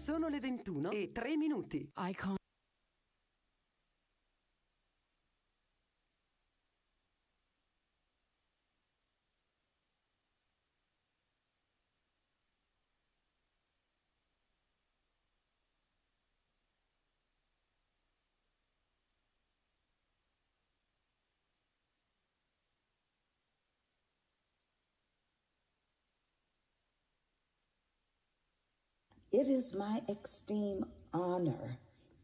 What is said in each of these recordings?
Sono le 21:03. Icon. It is my extreme honor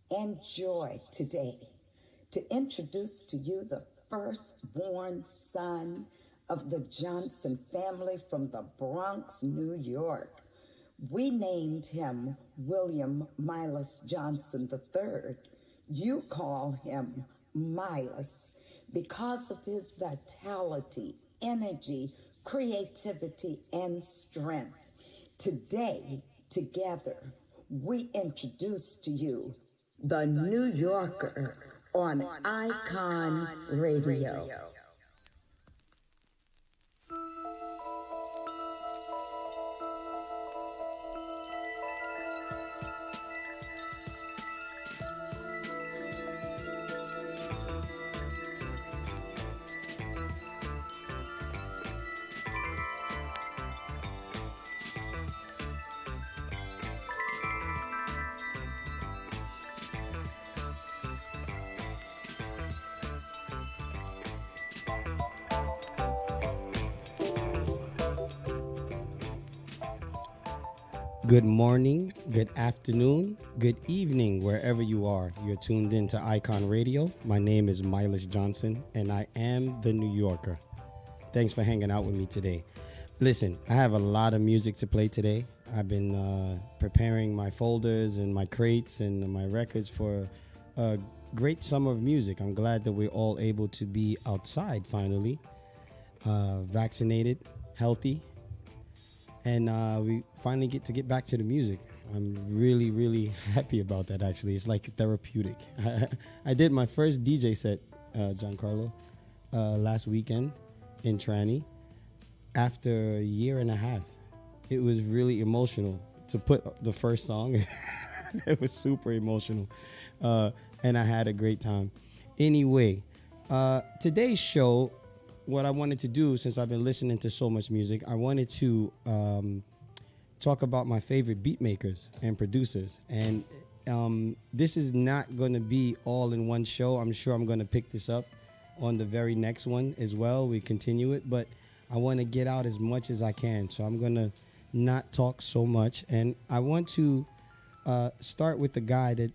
and joy today to introduce to you the firstborn son of the Johnson family from the Bronx, New York. We named him William Mylious Johnson III. You call him Mylious because of his vitality, energy, creativity, and strength. Today, together, we introduce to you the New Yorker on Icon Radio. Good morning, good afternoon, good evening, wherever you are. You're tuned in to Icon Radio. My name is Mylious Johnson, and I am the New Yorker. Thanks for hanging out with me today. Listen, I have a lot of music to play today. I've been preparing my folders and my crates and my records for a great summer of music. I'm glad that we're all able to be outside finally, vaccinated, healthy. And we finally get back to the music. I'm really, really happy about that, actually. It's like therapeutic. I did my first DJ set, Giancarlo, last weekend in Tranny after a year and a half. It was really emotional to put the first song. It was super emotional. And I had a great time. Anyway, today's show, what I wanted to do, since I've been listening to so much music, I wanted to talk about my favorite beat makers and producers. And this is not going to be all in one show. I'm sure I'm going to pick this up on the very next one as well. We continue it, but I want to get out as much as I can. So I'm going to not talk so much. And I want to start with the guy that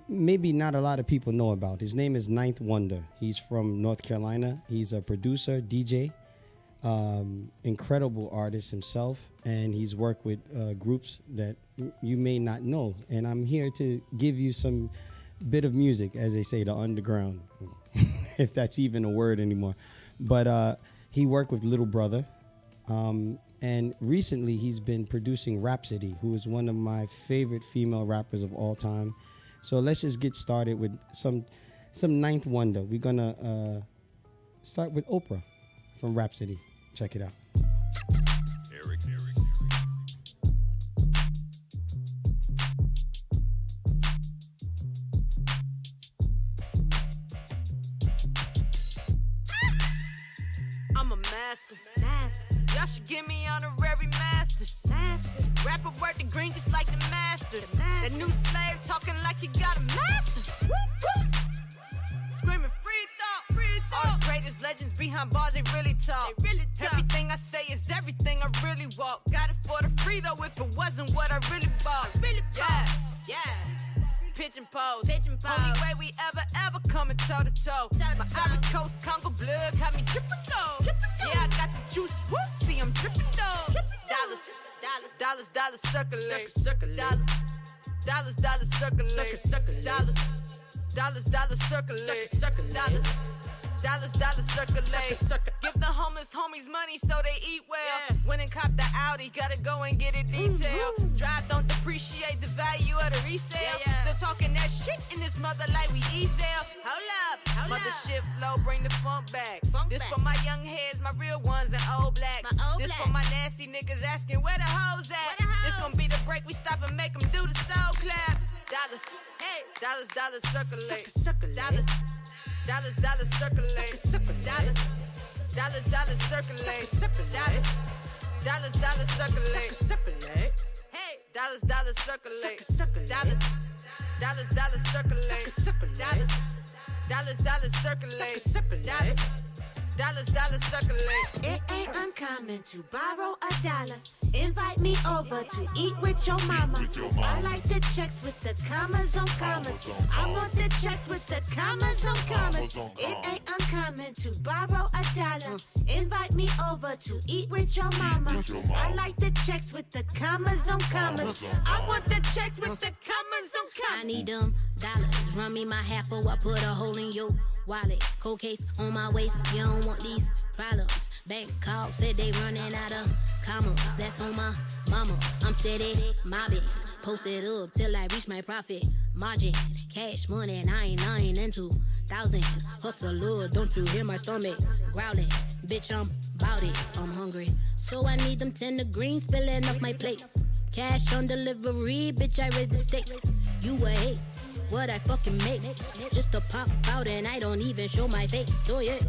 maybe not a lot of people know about. His name is Ninth Wonder. He's from North Carolina. He's a producer, DJ, incredible artist himself, and he's worked with groups that you may not know. And I'm here to give you some bit of music, as they say, the underground, if that's even a word anymore. But he worked with Little Brother, and recently he's been producing Rhapsody, who is one of my favorite female rappers of all time. So let's just get started with some Ninth Wonder. We're going to start with Oprah from Rhapsody. Check it out. Eric. I'm a master. Y'all should give me honorary masters. Rapper work the green just like the masters. That new slave talking like he got a master. Screaming free thought. All the greatest legends behind bars, they really talk. Everything I say is everything I really walk. Got it for the free though if it wasn't what I really bought. Yeah. Pigeon pose. Only way we ever coming toe to toe. My Ivory Coast Congo blood got me tripping though. Yeah, I got the juice. Whoop, see I'm tripping though. Dollars circulate. Dollars circulate. Dollars circulate. Dollars, dollars circulate. Give the homeless homies money so they eat well. When and cop the Audi, gotta go and get it detailed. Drive don't depreciate the value of the resale. Still talking that shit in this mother like we e-sale. Hold up, mothership flow, bring the funk back. This for my young heads, my real ones and old blacks. This for my nasty niggas asking where the hoes at. This gon' be the break we stop and make them do the soul clap. Dollars, hey, dollars, dollars circulate. Dollars, dollars, dollars circulate. Dollars, dollars, dollars circulate. Dollars, dollars, dollars circulate. Hey, dollars, dollars circulate. Dollars, dollars, dollars circulate. Dollars, dollars, dollars circulate. Dollars. Dollars circulate. It ain't uncommon to borrow $1. Invite me over to eat with your mama. I like the checks with the commas on commas. I want the checks with the commas on commas. It ain't uncommon to borrow $1. Invite me over to eat with your mama. I like the checks with the commas on commas. I want the checks with the commas on commas. I need them dollars. Run me my half or I put a hole in your wallet. Cold case on my waist. You don't want these problems. Bank call said they running out of commas. That's on my mama. I'm steady mobbing. Posted up till I reach my profit margin. Cash money 9 and 2,000. Hustler, don't you hear my stomach growling? Bitch, I'm bout it. I'm hungry, so I need them tender greens spilling off my plate. Cash on delivery, bitch, I raise the stakes. You a hate what I fucking make. Just to pop out and I don't even show my face. So yeah,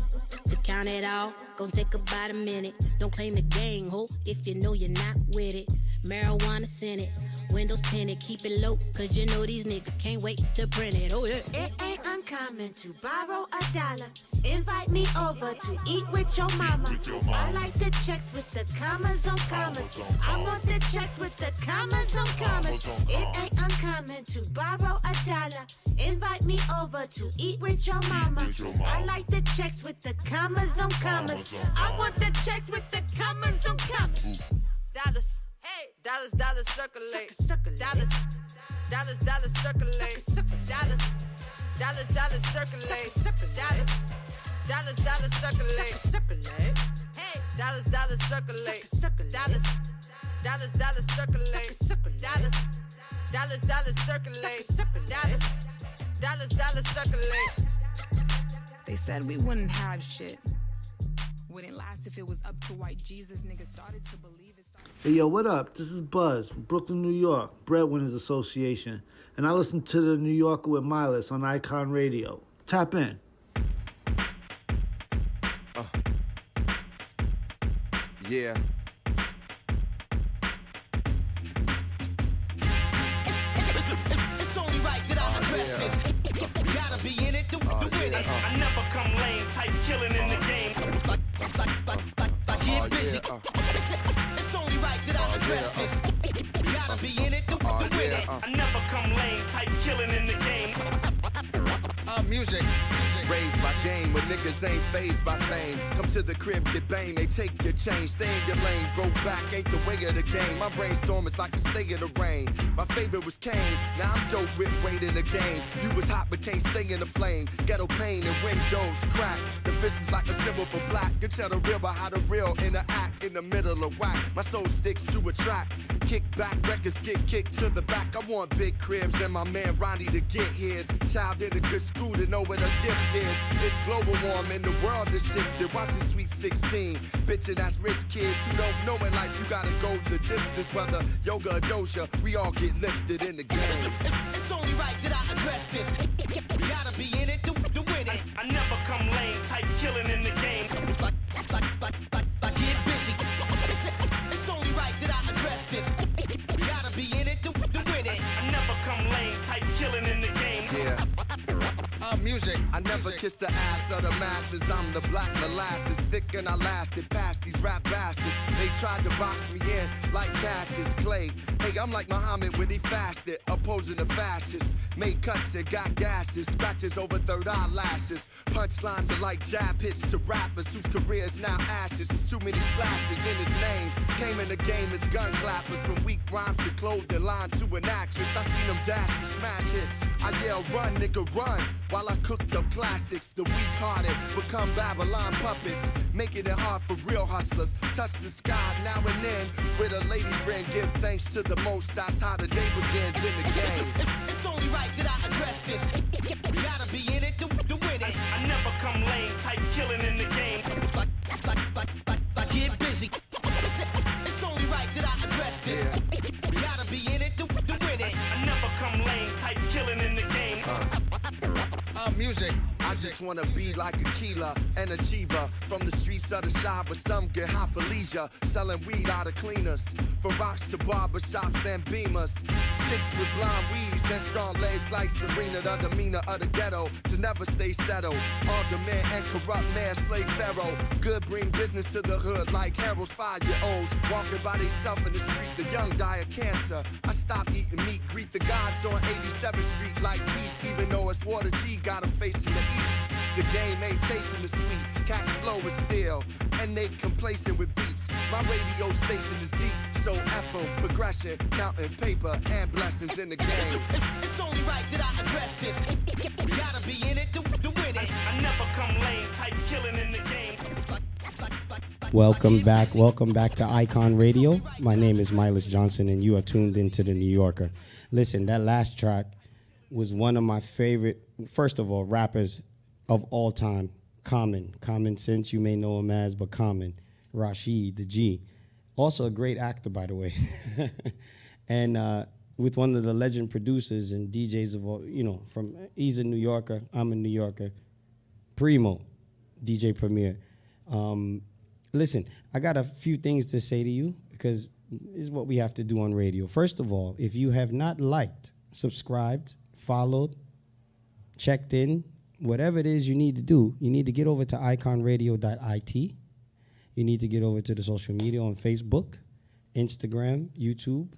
to count it all, gon' take about a minute. Don't claim the gang, ho, if you know you're not with it. Marijuana Senate, windows tinted, keep it low, cause you know these niggas can't wait to print it. Oh yeah. It ain't uncommon to borrow $1. Invite me over to eat with your mama. I like the checks with the commas on commas. I want the checks with the commas on commas. It ain't uncommon to borrow $1. Invite me over to eat with your mama. I like the checks with the commas on commas. I want the checks with the commas on commas. Dollars, hey, dollars, dollars circulate. Dollars, dollars, dollars circulate. Dollars, dollars, dollars circulate. Dollars, dollars, dollars circulate. Hey, dollars, dollars circulate. Dollars, dollars, dollars circulate. Dollars, dollars, dollars circulate. Dollars, dollars, dollars circulate. They said we wouldn't have shit. Wouldn't last if it was up to white Jesus. Niggas started to believe it. Hey, yo, what up? This is Buzz from Brooklyn, New York, Breadwinners Association. And I listen to the New Yorker with Mylious on Icon Radio. Tap in. Yeah. It's only right that I address this. Gotta be in it to win it. I never come lame, type killing in the game. Like get busy. It's only right that I address this. Gotta be in it to win it. I never come lame, type killing in the game. Music. Raised by game when niggas ain't phased by fame. Come to the crib, get bang, they take your chain. Stay in your lane, grow back, ain't the way of the game. My brainstorm is like a stay in the rain. My favorite was Kane, now I'm dope with weight in the game. You was hot but can't stay in the flame. Ghetto pain and windows crack. The fist is like a symbol for black. You tell the real by how the real interact in the middle of whack. My soul sticks to a track. Kick back, records get kicked to the back. I want big cribs and my man Ronnie to get his. Child in a good school to know what a gift is. It's global warming, the world is shifted. Watch it, Sweet 16. Bitchin' that's rich kids who don't know in life. You gotta go the distance, whether yoga or doja. We all get lifted in the game. It's only right that I address this. Gotta be in it to win it. I never come lame, type killing in the game. Like get busy. It's only right that I address this. Gotta be in it to win it. I never come lame, type killing in the game. Yeah. Music. I never kissed the ass of the masses. I'm the black molasses, thick and I lasted past these rap bastards. They tried to box me in like Cassius Clay. Hey, I'm like Muhammad when he fasted, opposing the fascists. Made cuts and got gashes, scratches over third eyelashes. Punchlines are like jab hits to rappers whose career is now ashes. There's too many slashes in his name. Came in the game as gun clappers, from weak rhymes to clothing line to an actress. I seen them dash and smash hits. I yell, run, nigga, run. while I cooked up classics. The weak-hearted become Babylon puppets, making it hard for real hustlers. Touch the sky now and then with a lady friend. Give thanks to the most. That's how the day begins in the game. It's only right that I address this. Gotta be in it to win it. I never come lame, type killing in the game. Like get busy. It's only right that I address this. Gotta be in it to win it. I never come lame, type killing in the game. Music. I just wanna be like a killer, an achiever. From the streets of the shop, but some get high for leisure. Selling weed out of cleaners, from rocks to barbershops and beamers. Chicks with blonde weaves and strong legs like Serena. The demeanor of the ghetto to never stay settled. All demand and corrupt mayors play pharaoh. Good bring business to the hood like Harold's 5-year-olds. Walking by themselves in the street, the young die of cancer. I stop eating meat, greet the gods on 87th Street like peace. Even though it's Water G, got them facing the east. The game ain't chasing the sweet, cash flow is still, and they complacent with beats. My radio station is deep, so F 'em, progression, counting paper and blessings in the game. It's only right that I address this. Gotta be in it to win it. I never come lame, type killing in the game. Welcome back to Icon Radio. My name is Mylious Johnson, and you are tuned into the New Yorker. Listen, that last track was one of my favorite, first of all, rappers of all time. Common Sense, you may know him as, but Common. Rashid, the G. Also a great actor, by the way. And with one of the legend producers and DJs of all, he's a New Yorker, I'm a New Yorker. Primo, DJ Premier. Listen, I got a few things to say to you because this is what we have to do on radio. First of all, if you have not liked, subscribed, followed, checked in, whatever it is you need to do, you need to get over to iconradio.it. You need to get over to the social media on Facebook, Instagram, YouTube.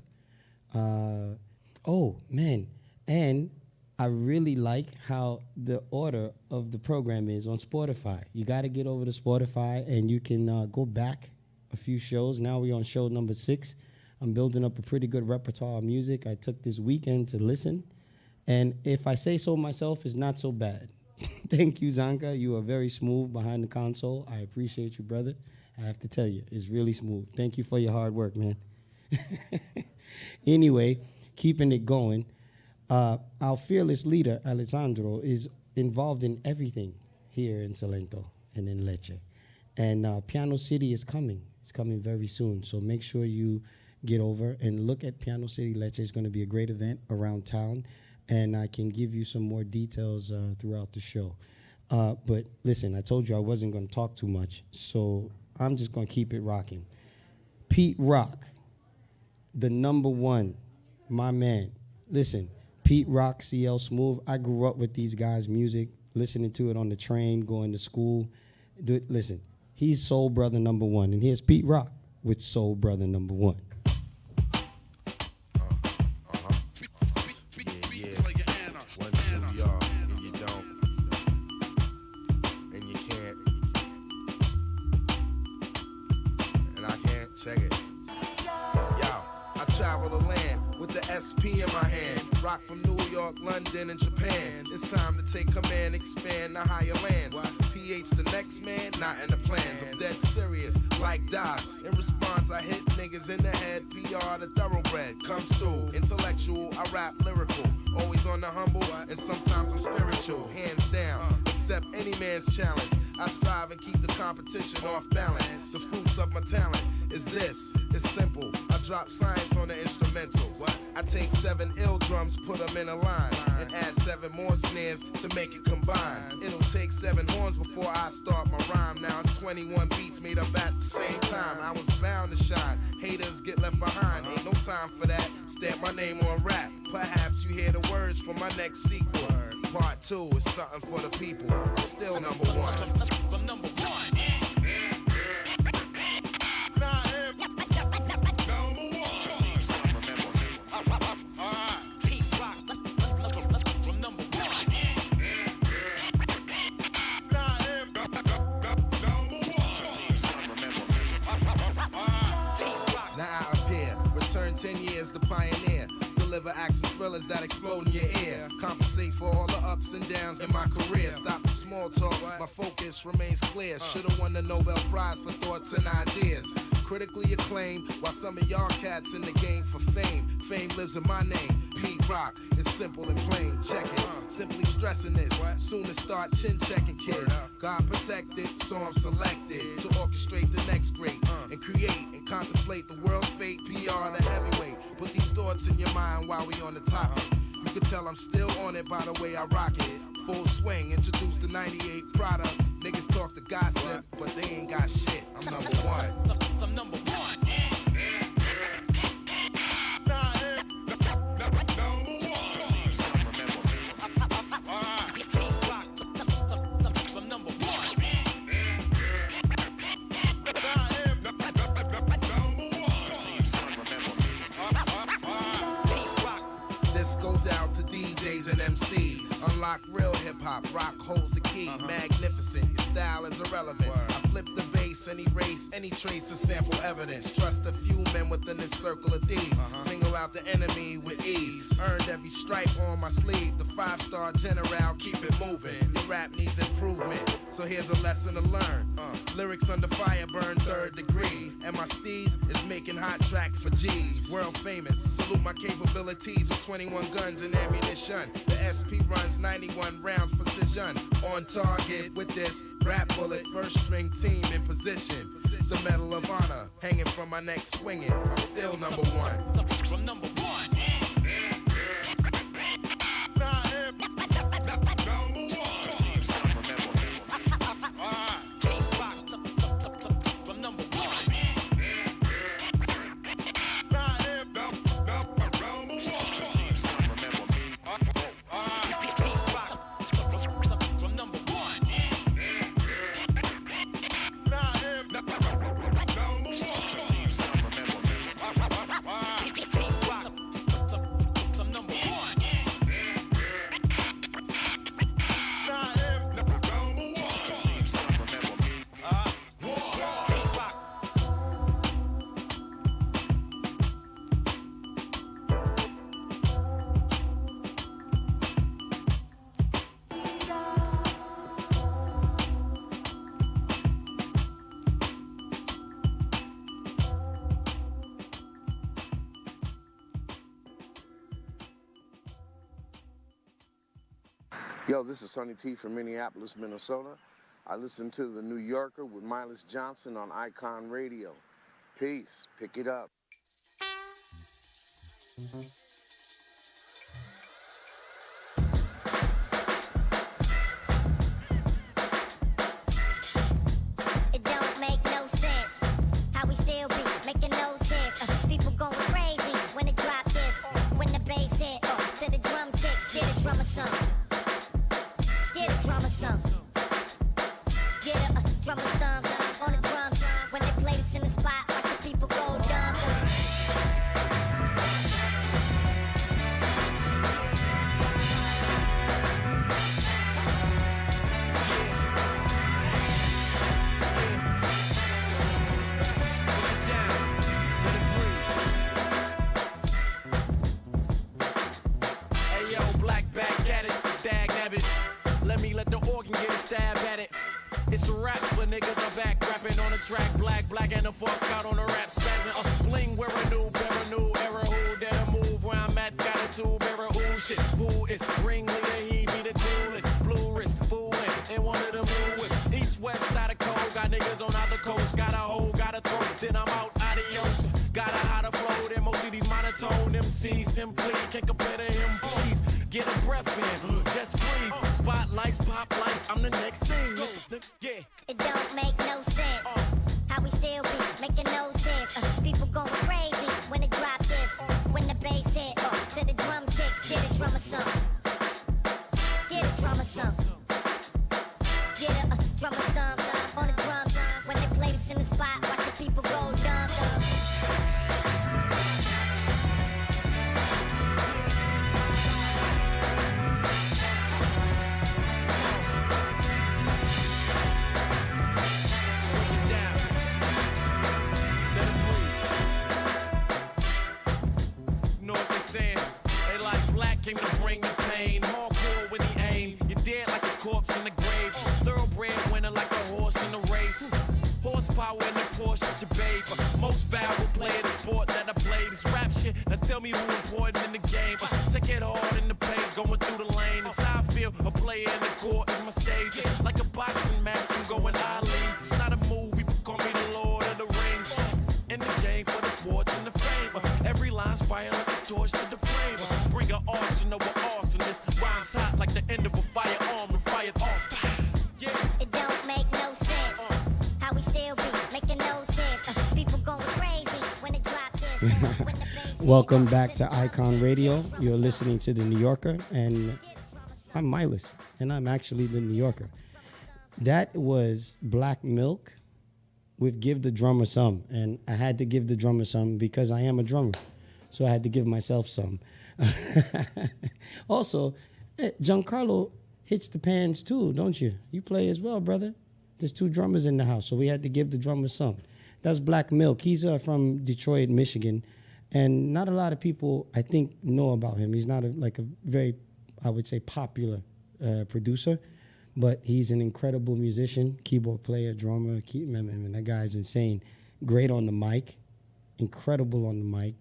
And I really like how the order of the program is on Spotify. You got to get over to Spotify, and you can go back a few shows. Now we're on show number 6. I'm building up a pretty good repertoire of music. I took this weekend to listen. And if I say so myself, it's not so bad. Thank you, Zanka. You are very smooth behind the console. I appreciate you, brother. I have to tell you, it's really smooth. Thank you for your hard work, man. Anyway, keeping it going, our fearless leader, Alessandro, is involved in everything here in Salento and in Lecce. And Piano City is coming. It's coming very soon. So make sure you get over and look at Piano City Lecce. It's going to be a great event around town. And I can give you some more details throughout the show. But listen, I told you I wasn't going to talk too much, so I'm just going to keep it rocking. Pete Rock, the #1, my man. Listen, Pete Rock, CL Smooth, I grew up with these guys' music, listening to it on the train, going to school. Listen, he's Soul Brother #1, and here's Pete Rock with Soul Brother #1. SP in my hand, rock from New York, London, and Japan. It's time to take command, expand the higher lands. PH the next man, not in the plans. I'm dead serious, like DOS. In response, I hit niggas in the head. PR the thoroughbred, comes through. Intellectual, I rap lyrical. Always on the humble, and sometimes I'm spiritual. Hands down, accept any man's challenge. I strive and keep the competition off balance. The fruits of my talent is this, it's simple. I drop science on the instrumental. I take 7 ill drums, put them in a line, and add 7 more snares to make it combine. It'll take 7 horns before I start my rhyme. Now it's 21 beats made up at the same time. I was bound to shine, haters get left behind. Ain't no time for that, stamp my name on rap. Perhaps you hear the words from my next sequel. Part 2 is something for the people. I'm still #1. I'm #1. Now I appear, return 10 years the pioneer. Deliver action thrillers that explode in your ear. Compensate for all the ups and downs rounds in my career. Stop the small talk, my focus remains clear. Should've won the Nobel Prize for thoughts and ideas. Critically acclaimed, while some of y'all cats in the game for fame. Fame lives in my name, P-Rock. It's simple and plain, check it. Simply stressing this, soon to start chin checking kids. God protected, so I'm selected to orchestrate the next great and create and contemplate the world's fate. PR the heavyweight. Put these thoughts in your mind while we on the topic. You can tell I'm still on it by the way I rock it. Full swing, introduce the 98 product. Niggas talk to gossip, but they ain't got shit. I'm number one. I'm number one. MCs. Unlock real hip-hop, rock holds the key. Magnificent, your style is irrelevant. I flip the bass and erase any trace of sample evidence. Trust a few men within this circle of thieves. Single out the enemy with ease. Earned every stripe on my sleeve. The 5-star general, keep it moving. Your rap needs improvement, so here's a lesson to learn. Lyrics under fire burn 3rd degree. And my steez is making hot tracks for G's. World famous, salute my capabilities with 21 guns and ammunition. The SP runs 91 rounds precision. On target with this rap bullet, first string team in position. The Medal of Honor hanging from my neck swinging. I'm still number one. I'm number one. Yo, this is Sonny T from Minneapolis, Minnesota. I listen to the New Yorker with Mylious Johnson on Icon Radio. Peace. Pick it up. It don't make no sense how we still be making no sense. People going crazy when they drop this. When the bass hit, to the drum kicks, get a drummer something. Get a drummer something. Get a drummer something on the drums. When they play this in the spot, watch the people go dumb. Hey yo, black back at it, dag nabbit. Let me let the organ get a stab at it. It's a rap for niggas, I'm back rapping on the track. Black and the fuck out on the rap spazzing. Bling, wear a new era. Who dare to move where I'm at? Got a tube era. Ooh shit, who is ringleader? He be the coolest. Blue wrist, fooling, and one of them blue whips. East, west side of cold, got niggas on either coast. Got a hole, got a throat, then I'm out, adios. Got a hotter flow than most of these monotone MCs. Simply can't compare to him, please. Get a breath in, just breathe. Spotlights, pop lights, I'm the next thing. Yeah. It don't make no sense how we still be making no sense. People going crazy when they drop this. When the bass hit, to the drum kicks, get a drummer something. Get a drummer something. Get a drummer something on the drums. When they play this in the spot, watch the people go dumb. in the grave. Thoroughbred winner like a horse in a race. Horsepower in the Porsche with your babe. Most valuable player the sport that I played is rap shit. Now tell me who important in the game. Take it hard in the paint, going through the lane. It's how I feel. A player in the court is my stage. Like a boxing match, I'm going Ali. It's not a movie, but call me the Lord of the Rings. In the game for the fortune, the fame. Every line's fire like a torch to the flame. Bring an arsenal with awesomeness. Rhymes hot like the end of a firearm and fired off. Yeah. It don't make no sense. How we still be making no sense. People going crazy when they drop this. When the bass Welcome back to Icon Radio. You're listening to the New Yorker, and I'm Mylious, and I'm actually the New Yorker. That was Black Milk with Give the Drummer Some, and I had to give the drummer some because I am a drummer, so I had to give myself some. Also, Giancarlo hits the pans too, don't you? You play as well, brother. There's 2 drummers in the house, so we had to give the drummer some. That's Black Milk. He's from Detroit, Michigan, and not a lot of people, I think, know about him. He's not a very, I would say, popular producer, but he's an incredible musician, keyboard player, drummer. Man, that guy's insane. Great on the mic, incredible on the mic.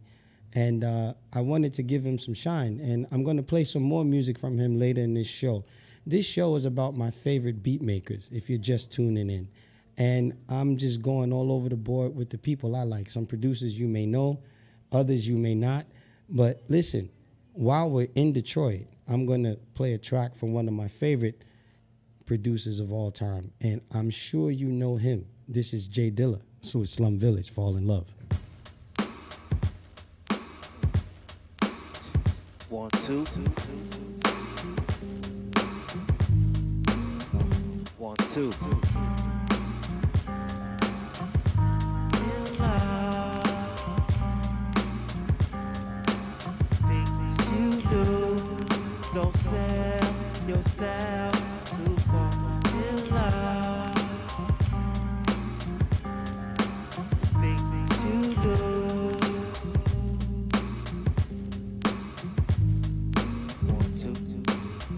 And I wanted to give him some shine, and I'm going to play some more music from him later in this show. This show is about my favorite beat makers, if you're just tuning in. And I'm just going all over the board with the people I like. Some producers you may know, others you may not. But listen, while we're in Detroit, I'm going to play a track from one of my favorite producers of all time. And I'm sure you know him. This is Jay Dilla. So it's Slum Village, Fall in Love. 1, 2. 1, 2. Things you do, don't sell yourself too far in love. Things you do.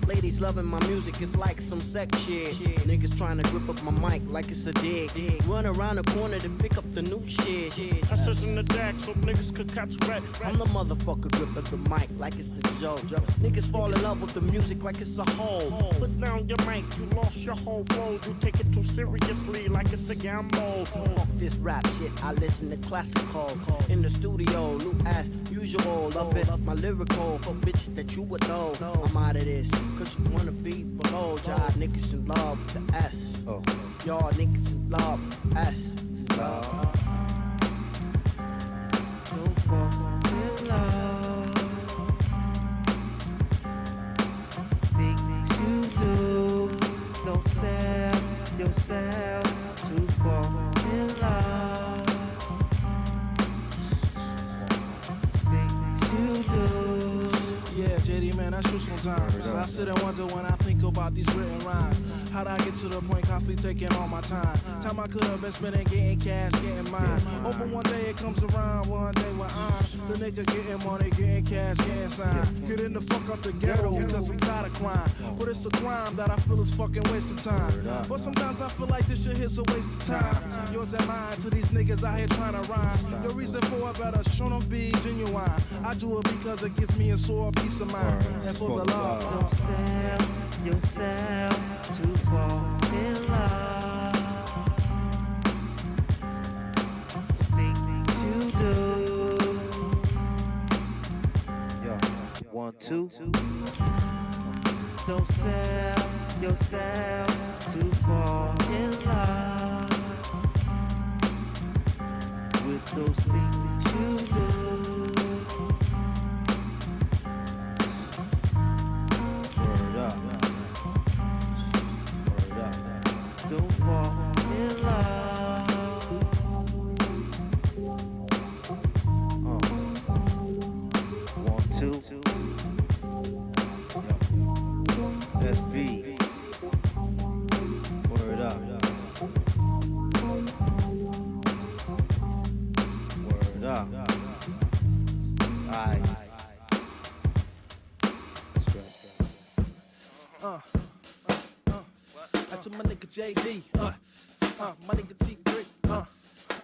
Ladies loving my music, it's like some sex shit. Niggas trying to grip up my mic like it's a dig. Run around the corner to pick up the new shit. I search in the deck so niggas could catch red. I'm the motherfucker grip up the mic like it's a joke. Niggas fall in love with the music like it's a hole. Put down your mic, you lost your whole road. You take it too seriously like it's a gamble. Fuck this rap shit, I listen to classical. In the studio, new as usual. Love it, my lyrical for bitch that you would know. I'm out of this. Cause you wanna be below, y'all niggas in love with the S. Y'all niggas in love with the S. Don't fall in love. Things you do, don't sell yourself too far in love. Things you do. Yeah, JD, man, I shoot sometimes. I sit and wonder when I think about these written rhymes. How'd I get to the point constantly taking all my time? Time I could have been spending getting cash, getting mine. Hoping one day it comes around, one day when I'm the nigga getting money, getting cash, getting signed. Getting the fuck out the ghetto because I'm tired of crime. But it's a crime that I feel is fucking waste of time. But sometimes I feel like this shit is a waste of time. Yours and mine to these niggas out here trying to rhyme. Your reason for it better show them be genuine. I do it because it gives me a sore peace of mind. And for the love, don't sell yourself too far in love. Things you do. Yo, 1, 2. Don't sell yourself too far in love. With those things you do. Don't fall in love. 1, 2. That's V. Word up. Word to my nigga JD, my nigga T3,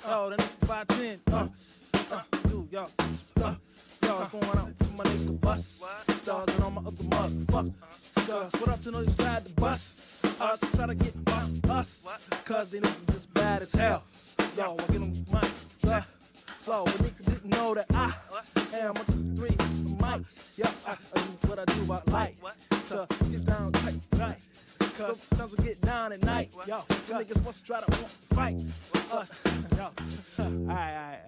yo, that nigga 510, dude, yo, going out to my nigga Bus, stars and all my other motherfuckers. What up to those guys to bust us, try to get us, cause they niggas just bad as hell. Yo, I get them my flow, but niggas didn't know that I am 1, 2, 3, Mike. Yeah, I do what I do, I like to get down tight, right? Cause sometimes I get down at night, yo. Some niggas wants to try to fight us, yo. Alright.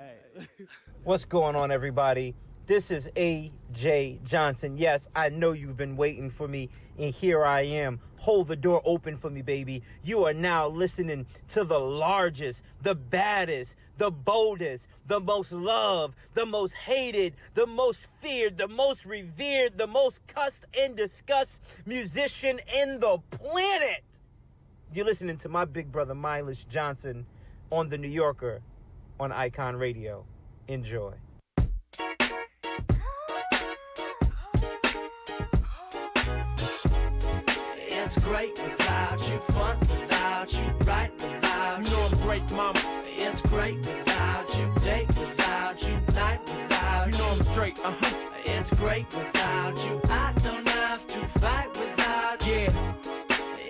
What's going on, everybody? This is A.J. Johnson. Yes, I know you've been waiting for me, and here I am. Hold the door open for me, baby. You are now listening to the largest, the baddest, the boldest, the most loved, the most hated, the most feared, the most revered, the most cussed and discussed musician in the planet. You're listening to my big brother, Mylious Johnson, on the New Yorker, on Icon Radio. Enjoy. It's great without you, fun without you, right without you. You know I'm great, mama. It's great without you, date without you, night without you. You know I'm straight, It's great without you, I don't have to fight without you. Yeah.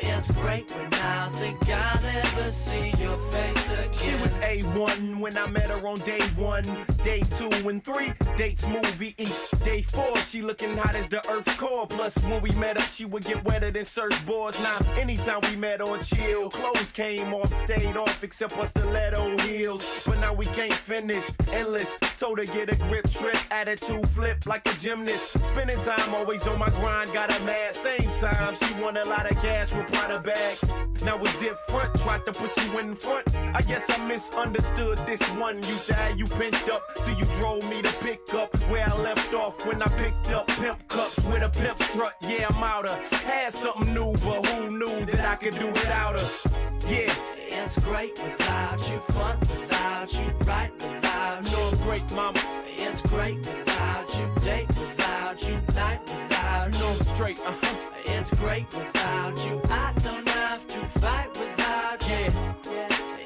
It's great when I think I'll never see your face again. She was A1 when I met her on day 1, day 2 and 3, dates movie each. Day 4, she looking hot as the earth's core. Plus, when we met up, she would get wetter than surfboards. Now, anytime we met or chill, clothes came off, stayed off, except for stiletto heels. But now we can't finish, endless. Told her get a grip, trip, attitude flip like a gymnast. Spending time always on my grind, got her mad. Same time, she won a lot of cash with Prada bags. Now it's different, tried to put you in front. I guess I misunderstood this one. Used to have you pinched up till you drove me to pick up where I left off when I picked up pimp cups with a pimp strut. Yeah, I'm out her. Had something new, but who knew that I could do without her? Yeah. It's great without you, fun without you, right without you. You know I'm great, mama. It's great without you, date without you, night without you. You know I'm straight, It's great without you, I don't have to fight without you.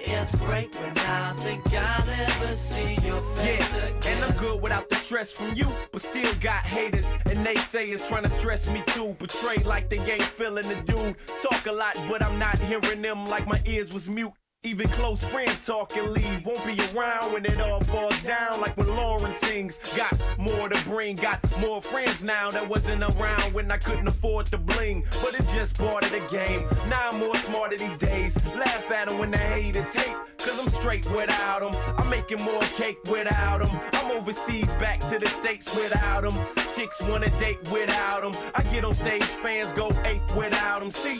It's great when I think I'll never see your face again. And I'm good without the stress from you, but still got haters and naysayers trying to stress me too. Portray like they ain't feeling the dude. Talk a lot, but I'm not hearing them like my ears was mute. Even close friends talk and leave. Won't be around when it all falls down, like when Lauren sings. Got more to bring, got more friends now that wasn't around when I couldn't afford to bling. But it's just part of the game. Now I'm more smarter these days. Laugh at them when the haters hate, cause I'm straight without them. I'm making more cake without them. I'm overseas, back to the States without them. Chicks wanna date without them. I get on stage, fans go ape without them. See,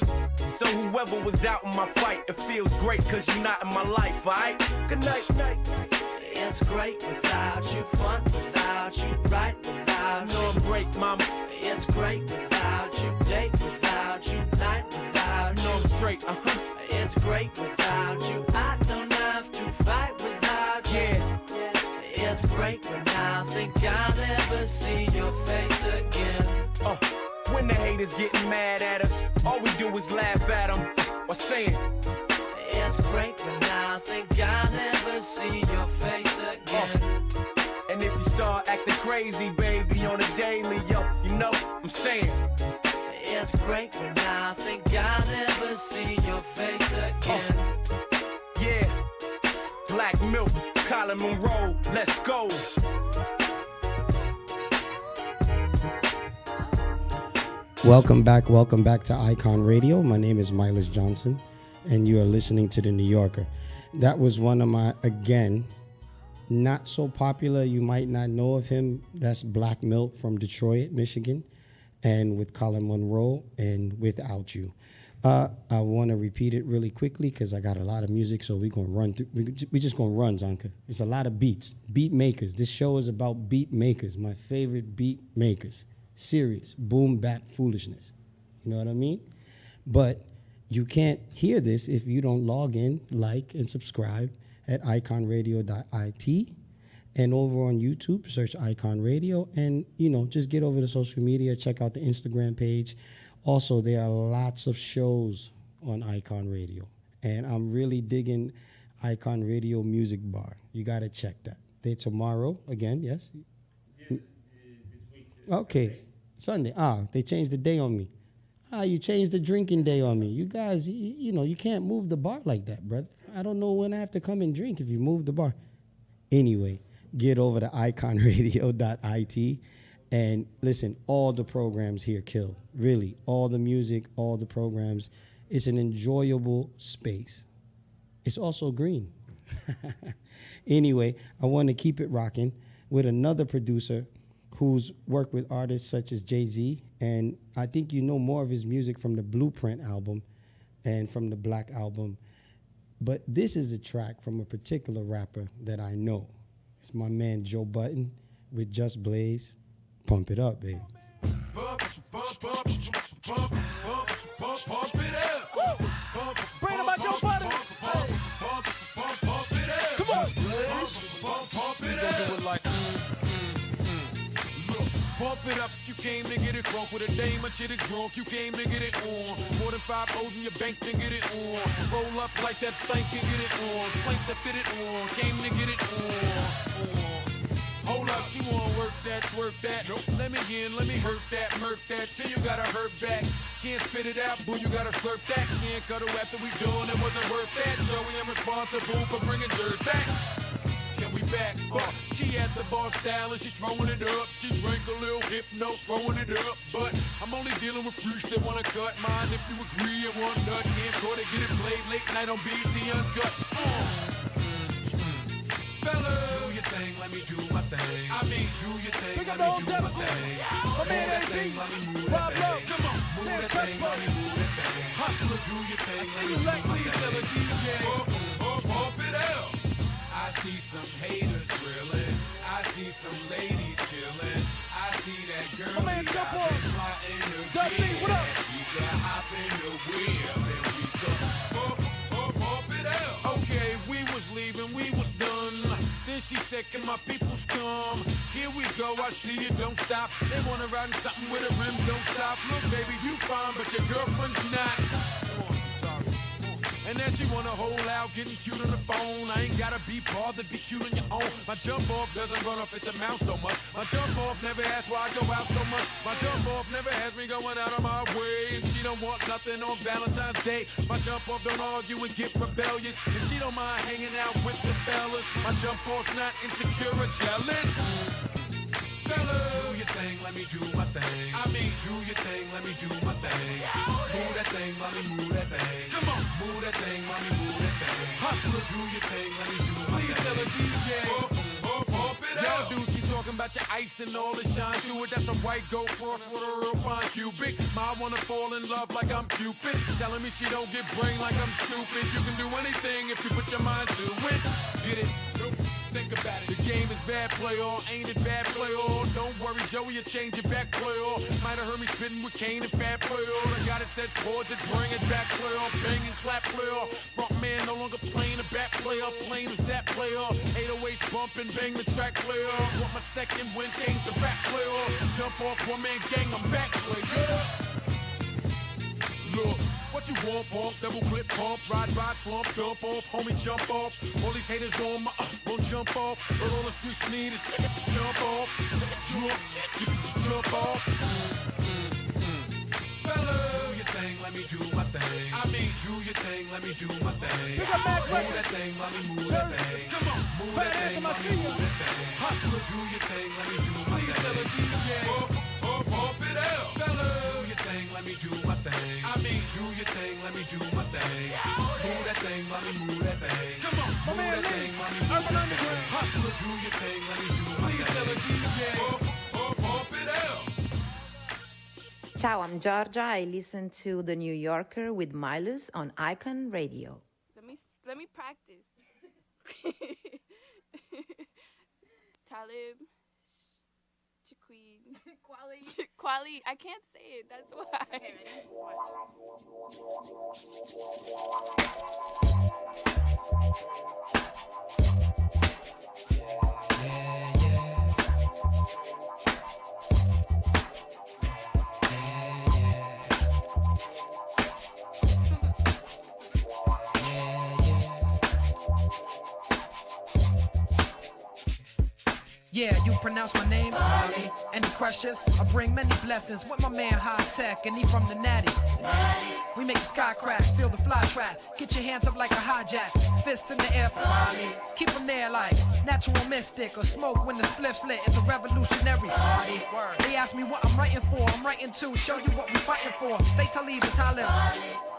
so whoever was doubting my fight, it feels great cause you're not in my life, alright? Good night, night. It's great without you, fun without you, right without you. You know I'm great, mama. It's great without you, date without you, night without you. You know I'm straight, It's great without you, I don't have to fight without you. Yeah. It's great when I think I'll never see your face again. When the haters getting mad at us, all we do is laugh at them or saying, it's great when I think I'll never see your face again. And if you start acting crazy, baby, on a daily, yo, you know I'm saying, it's great when I think I'll never see your face again. Yeah, Black Milk, Colin Monroe, let's go. Welcome back to Icon Radio. My name is Mylious Johnson, and you are listening to the New Yorker. That was one of my, again, not so popular. You might not know of him. That's Black Milk from Detroit, Michigan, and with Colin Monroe and Without You. I want to repeat it really quickly because I got a lot of music, so we're going to run through. We're just going to run, Zonka. It's a lot of beats. Beat makers. This show is about beat makers, my favorite beat makers. Serious, boom, bap foolishness. You know what I mean? But you can't hear this if you don't log in, like, and subscribe at iconradio.it. And over on YouTube, search Icon Radio. And, you know, just get over to social media, check out the Instagram page. Also, there are lots of shows on Icon Radio. And I'm really digging Icon Radio Music Bar. You got to check that. They tomorrow again, yes? Okay, Sunday. They changed the day on me. You changed the drinking day on me. You guys, you can't move the bar like that, brother. I don't know when I have to come and drink if you move the bar. Anyway, get over to iconradio.it and listen, all the programs here kill. Really, all the music, all the programs. It's an enjoyable space. It's also green. Anyway, I want to keep it rocking with another producer who's worked with artists such as Jay-Z, and I think you know more of his music from the Blueprint album and from the Black album. But this is a track from a particular rapper that I know. It's my man Joe Budden with Just Blaze. Pump it up, baby. Bump it up. Bring about Joe Budden. Come on. Pump it up. Do it like Pump it up if you came to get it drunk. With a dame and shit it drunk, you came to get it on. More than 5 O's in your bank to get it on. Roll up like that stank and get it on. Spank to fit it on, came to get it on. Hold up, she wanna work that, twerk that. Nope. Let me in, let me hurt that, murk that. Till you gotta hurt back. Can't spit it out, boo, you gotta slurp that. Can't cut her after we done, it wasn't worth that. Joey, I'm responsible for bringing dirt back. We back, she at the bar style and she throwing it up. She drank a little hypno, throwing it up. But I'm only dealing with freaks that wanna cut mine. If you agree and want nut, can't go to get it played late night on BT Uncut. Fellas, do your thing, let me do my thing. I mean, do your thing, let me do my thing. Move that thing, let me move that thing. Come on, move that thing, let me move that thing. Hustler, do your thing, let me do my thing. Pump it up. I see some haters grilling. I see some ladies chilling. I see that girl. Come on, jump on. What up? She can hop in the wheel and we go pump it up. Okay, we was leaving, we was done. Then she said, can my peoples come? Here we go, I see you, don't stop. They wanna ride in something with a rim, don't stop. Look, baby, you fine, but your girlfriend's not. And then she wanna hold out, getting cute on the phone. I ain't gotta be bothered, be cute on your own. My jump off doesn't run off at the mouth so much. My jump off never asks why I go out so much. My jump off never has me going out of my way. And she don't want nothing on Valentine's Day. My jump off don't argue and get rebellious. And she don't mind hanging out with the fellas. My jump off's not insecure or jealous. Do your thing, let me do my thing. I mean, do your thing, let me do my thing. Move that thing, let me move that thing. Come on, move that thing, let me move that thing. Hustler, do your thing, let me do my thing. Please tell a DJ, pump it up. Y'all dudes keep talking about your ice and all the shine to it. That's a white gold cross with a real fine cubic. Ma wanna fall in love like I'm Cupid. Telling me she don't get brain like I'm stupid. You can do anything if you put your mind to it. Get it? Think about it. The game is bad play all, ain't it bad play all? Don't worry, Joey, you change your back play all. Might have heard me spitting with Kane and fat play all. I got it set chords and bring it back play all. Bang and clap play all. Front man no longer playing the back play all. Plain as that play all. 808 bump and bang the track play all. Want my second win, change the back play all. Jump off one man gang, I'm back play, yeah. Look, what you want, pump, double clip, pump, ride, slump, dump off, homie, jump off. All these haters on my, won't jump off. But all the streets need is jump off, jump off. Fella, do your thing, let me do my thing. I mean, do your thing, let me do my thing. Move that thing, let me move that thing. Come on, move that thing, let me move that thing. Hustler, do your thing, let me do my thing. Please tell a DJ, pump it up. Fella, do your thing, let me do my thing. I mean, do your thing, let me do my thing. Move that thing, let me move that thing. Come on, move that thing, let me move that thing. Hustler, do your thing, let me do my thing. Please tell a DJ, pump it up. Ciao, I'm Georgia. I listen to The New Yorker with Mylious on Icon Radio. Let me practice. Talib, Chiqueen, Quali. I can't say it. That's why. Okay, ready? Yeah, you pronounce my name? Molly. Any questions? I bring many blessings with my man High Tech, and he from the Natty. We make the sky crack, feel the fly trap. Get your hands up like a hijack, fists in the air for Molly. Keep them there like natural mystic, or smoke when the spliff's lit. It's a revolutionary party. They ask me what I'm writing for. I'm writing to show you what we fighting for. Say Talib and Talib.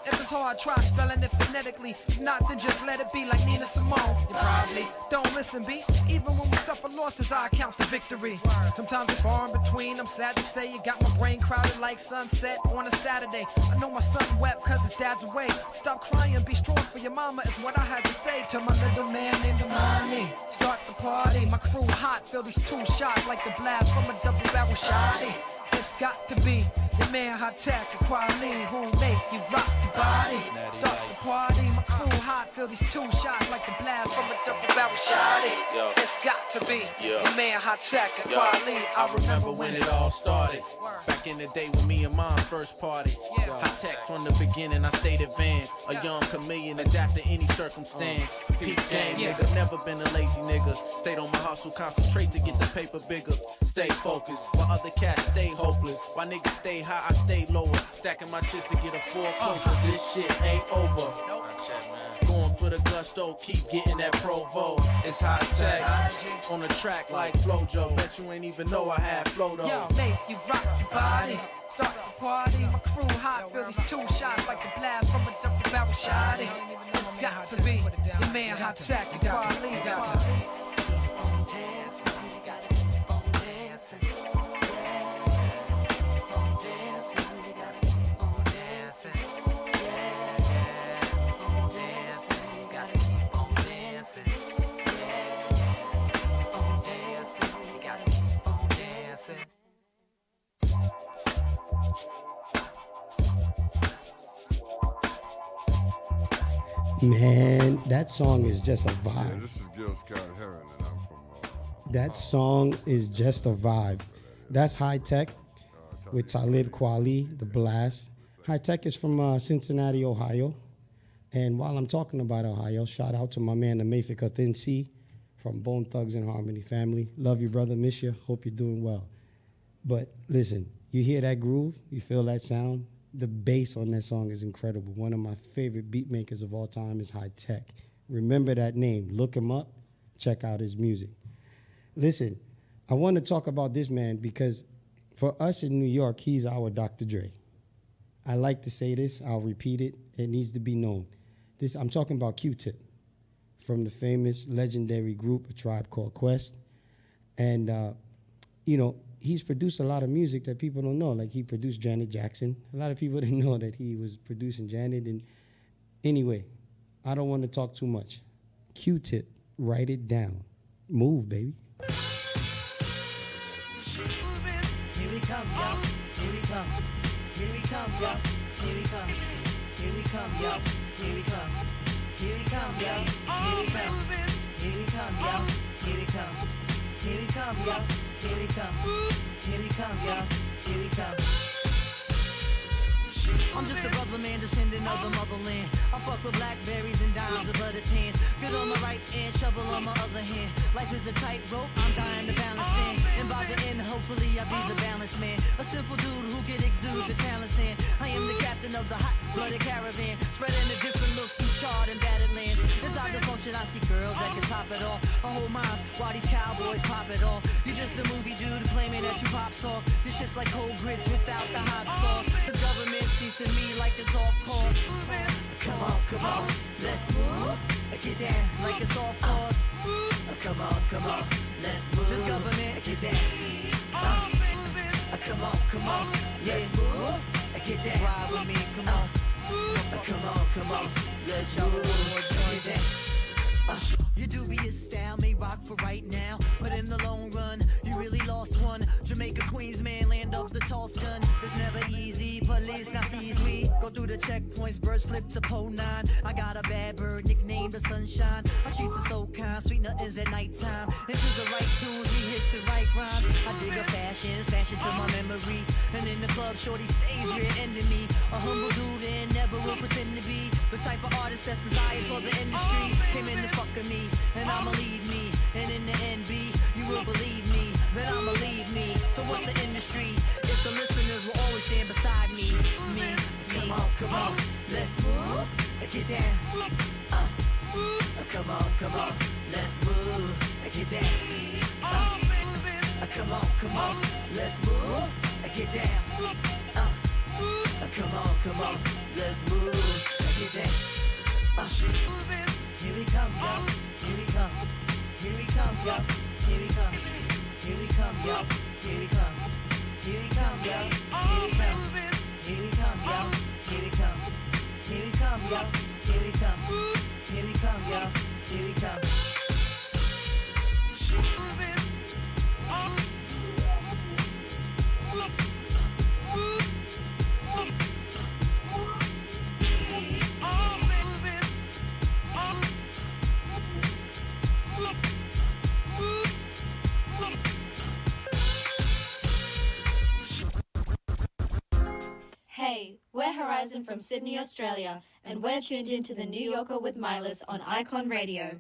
If it's hard, try spelling it phonetically. If not, then just let it be like Nina Simone. You probably don't listen, B. Even when we suffer losses, I count the victory. Sometimes it's far in between. I'm sad to say you got my brain crowded like sunset on a Saturday. I know my son wept cause his dad's away. Stop crying, be strong for your mama is what I had to say to my little man named Amani. Start the party, my crew hot. Feel these two shots like the blast from a double barrel shotty. It's got to be your man High Tech and Quality who make you rock your body. Start the party, my crew hot. Feel these two shots like the blast from a double barrel shotty. It's got to be your man High Tech and Quality. I remember when it all started. Back in the day when me and mom first party. High Tech from the beginning, I stayed advanced. A young chameleon, adapt to any circumstance. Peak game, nigga, never been a lazy nigga. Stayed on my hustle, concentrate to get the paper bigger. Stay focused, while other cats stay hopeless. Why niggas stay high, I stay lower. Stacking my chips to get a full closure. This shit ain't over. Going for the gusto, keep getting that Provo. It's High Tech on the track like Flojo. Bet you ain't even know I had flow though. Yo, make you rock your body. Start the party, my crew hot. Feel these two shots like the blast from a double barrel shotty. It's got to be your man High Tech and Quality. You got to keep on dancing. You got to keep on dancing. Man, that song is just a vibe. Yeah, this is Gil Scott Heron, and I'm from... That song is just a vibe. That's High Tech with Talib Kweli, The Blast. High Tech is from Cincinnati, Ohio. And while I'm talking about Ohio, shout out to my man, the Mayfica Thin C from Bone Thugs and Harmony family. Love you, brother. Miss you. Hope you're doing well. But listen, you hear that groove? You feel that sound? The bass on that song is incredible. One of my favorite beat makers of all time is High Tech. Remember that name. Look him up. Check out his music. Listen, I want to talk about this man because for us in New York, he's our Dr. Dre. I like to say this. I'll repeat it. It needs to be known. I'm talking about Q-Tip from the famous legendary group, A Tribe Called Quest. And, he's produced a lot of music that people don't know. Like he produced Janet Jackson. A lot of people didn't know that he was producing Janet. And anyway, I don't want to talk too much. Q-Tip, write it down. Move, baby. Here we come, yo. Here we come. Here we come, yo. Here we come. Here we come, yo. Here we come. Here we come, yo. Here we come. Here we come, yo. Here we come. Here we come, yo. Here we come. Here we come, yo. Here we come. I'm just a brother man, descendant of the motherland. I fuck with blackberries and dimes of butter tans. Good on my right and trouble on my other hand. Life is a tightrope, I'm dying to balance in. And by the end, hopefully I'll be the balance man. A simple dude who can exude the talents in. I am the captain of the hot-blooded caravan, spreading a different look through charred and battered lands. Inside the function, I see girls that can top it off. I hold minds while these cowboys pop it off. You just a movie dude claiming that you pop soft. This shit's like cold grits without the hot sauce. This government seems to me like it's off course. Come on, let's move. Get down like it's off course. Come on, let's move. This government, get down. Come on, let's move. Get down. Ride with me, come on. Come on, let's move. Get down. Your dubious style may rock for right now, but in the long run, you really lost one. Jamaica, Queens, man, land of the tall gun. It's never easy, police now sees we go through the checkpoints, birds flip to pole 9. I got a bad bird, nicknamed the sunshine. I treat her so kind, sweet nothings at nighttime. Into the right tunes, we hit the right rhymes. I dig a fashion, smash it to my memory. And in the club, shorty stays rear-ending me. A humble dude and never will pretend to be the type of artist that's desired for the industry. Came in the fucking me, and I'ma leave me. And in the NB, you will believe me, that I'ma leave me. So what's the industry? If the listeners will always stand beside me. Come on, let's move, get down. Come on, let's move, get down. Come on, let's move, get down. Come on, let's move, get down. Here we come, yo. Here we come. Here we come, yo. Here we come. Here we come, yo. Here we come. Here we come, yo. Here we come. Here we come, yo. Here we come. Here we come, yo. Here we come. Here we come, yo. Here we come. Hey, we're Horizon from Sydney, Australia, and we're tuned into the New Yorker with Mylious on Icon Radio.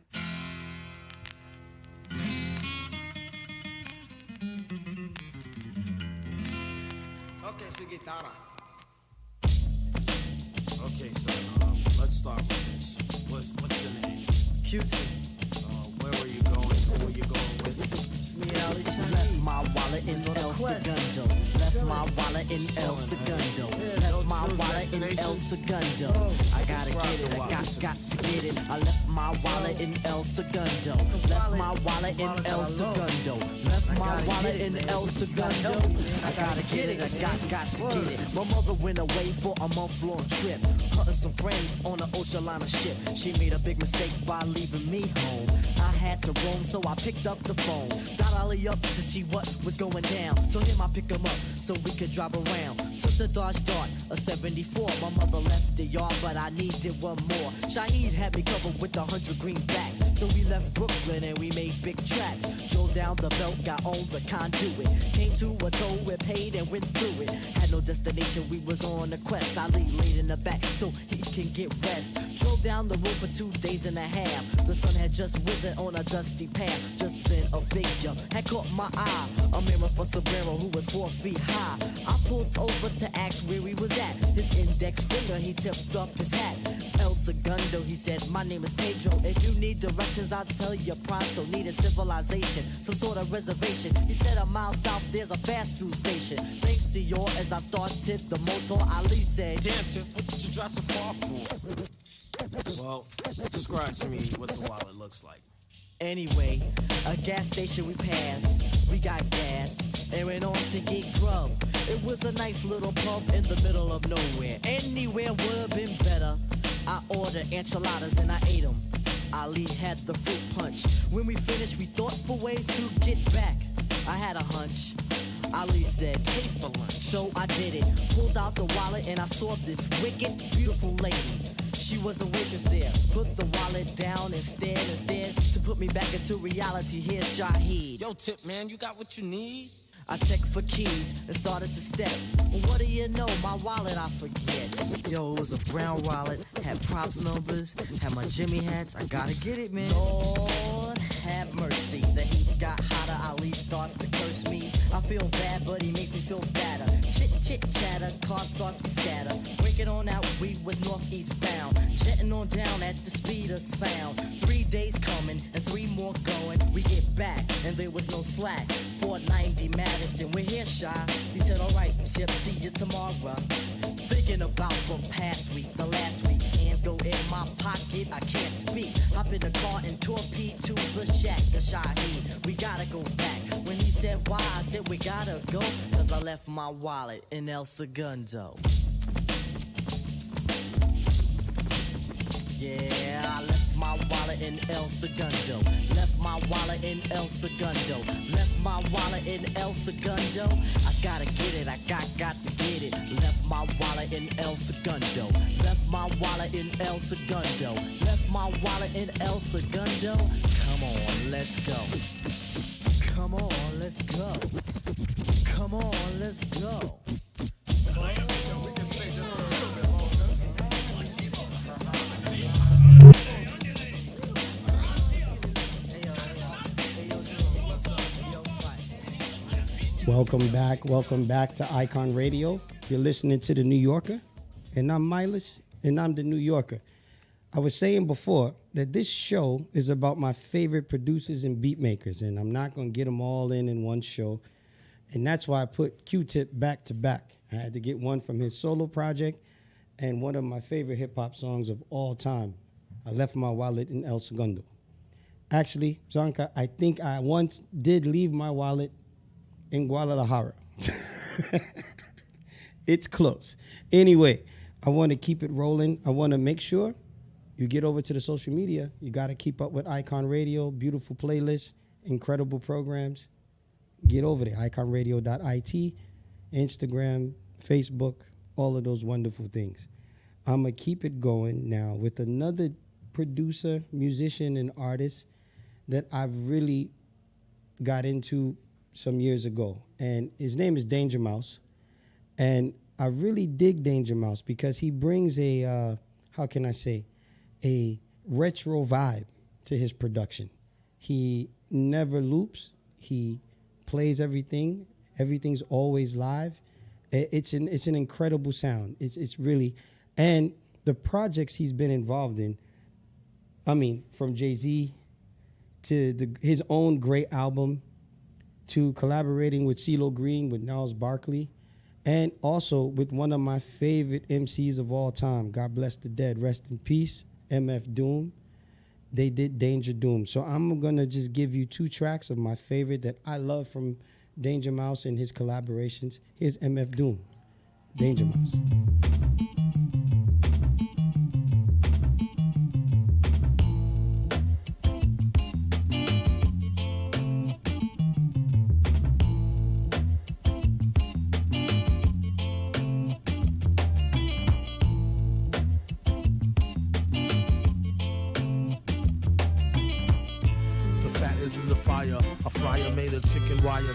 Okay, so guitarra. Okay, so let's start with this. What's your name? Q-Tip. Where were you going? Who were you going with? Left my wallet in El Segundo. Left my wallet in El Segundo. Left my wallet in El Segundo. I gotta get it, I got to get it. I left my wallet in El Segundo. Left my wallet in El Segundo. Left my wallet in El Segundo. I gotta get it, I got to get it. My mother went away for a month-long trip, hunting some friends on an ocean liner ship. She made a big mistake by leaving me home. I had to roam, so I picked up the phone. Got Ollie up to see what was going down. Told him I pick him up so we could drive around. Took the Dodge Dart, a 74. My mother left the yard, but I needed one more. Shaheed had me covered with 100 greenbacks. So we left Brooklyn and we made big tracks. Drove down the belt, got on the conduit. Came to a toll, we paid and went through it. Had no destination, we was on a quest. Ali laid in the back so he can get rest. Drove down the road for 2 days and a half. The sun had just risen on a dusty path. Just then a figure had caught my eye. A mirror for Sombrero who was 4 feet high. I pulled over to ask where he was at. His index finger, he tipped up his hat. El Segundo, he said, my name is Pedro. If you need directions, I'll tell you pronto. Need a civilization, some sort of reservation. He said a mile south, there's a fast food station. Thanks to you as I started the motor, Ali said, Damn, Tip, what did you drive so far for? Well, describe to me what the wallet looks like. Anyway, a gas station we passed, we got gas, and went on to get grub. It was a nice little pub in the middle of nowhere. Anywhere would have been better. I ordered enchiladas and I ate them. Ali had the fruit punch. When we finished, we thought for ways to get back. I had a hunch. Ali said, pay for lunch. So I did it. Pulled out the wallet and I saw this wicked, beautiful lady. She was a waitress there. Put the wallet down and stared to put me back into reality. Here's Shaheed. Yo, Tip, man, you got what you need? I checked for keys and started to step. What do you know? My wallet I forget. Yo, it was a brown wallet, had props numbers, had my Jimmy hats. I gotta get it, man. Lord have mercy. The heat got hotter. Ali starts to curse me. I feel bad, but he makes me feel badder. Chit chatter, car starts to scatter. Breaking on out, we was northeast bound. Jetting on down at the speed of sound. 3 days coming and 3 more going. We get back and there was no slack. 490 Madison, we're here, Shy. He said, alright, Chip, see you tomorrow. Thinking about the past week, the last week. Hands go in my pocket, I can't speak. Hop in the car and torpedo to the shack of Shaheed. We gotta go back. When he said why, I said we gotta go. Cause I left my wallet in El Segundo. Yeah, I left my wallet in El Segundo. Left my wallet in El Segundo. Left my wallet in El Segundo. I gotta get it, I got to get it. Left my wallet in El Segundo. Left my wallet in El Segundo. Left my wallet in El Segundo. Come on, let's go. Come on, let's go. Come on, let's go. Welcome back to Icon Radio. You're listening to the New Yorker, and I'm Mylious, and I'm the New Yorker. I was saying before that this show is about my favorite producers and beat makers, and I'm not going to get them all in one show, and that's why I put Q-Tip back to back. I had to get one from his solo project and one of my favorite hip-hop songs of all time, I Left My Wallet in El Segundo. Actually, Zanka, I think I once did leave my wallet in Guadalajara. It's close. Anyway, I want to keep it rolling. I want to make sure you get over to the social media. You got to keep up with Icon Radio, beautiful playlists, incredible programs. Get over there, iconradio.it, Instagram, Facebook, all of those wonderful things. I'm going to keep it going now with another producer, musician, and artist that I've really got into some years ago, and his name is Danger Mouse, and I really dig Danger Mouse because he brings a a retro vibe to his production. He never loops. He plays everything. Everything's always live. It's an incredible sound. It's really, and the projects he's been involved in, I mean, from Jay-Z to his own great album, to collaborating with CeeLo Green, with Gnarls Barkley, and also with one of my favorite MCs of all time, God bless the dead, rest in peace, MF Doom. They did Danger Doom. So I'm going to just give you two tracks of my favorite that I love from Danger Mouse and his collaborations. Here's MF Doom, Danger Mouse.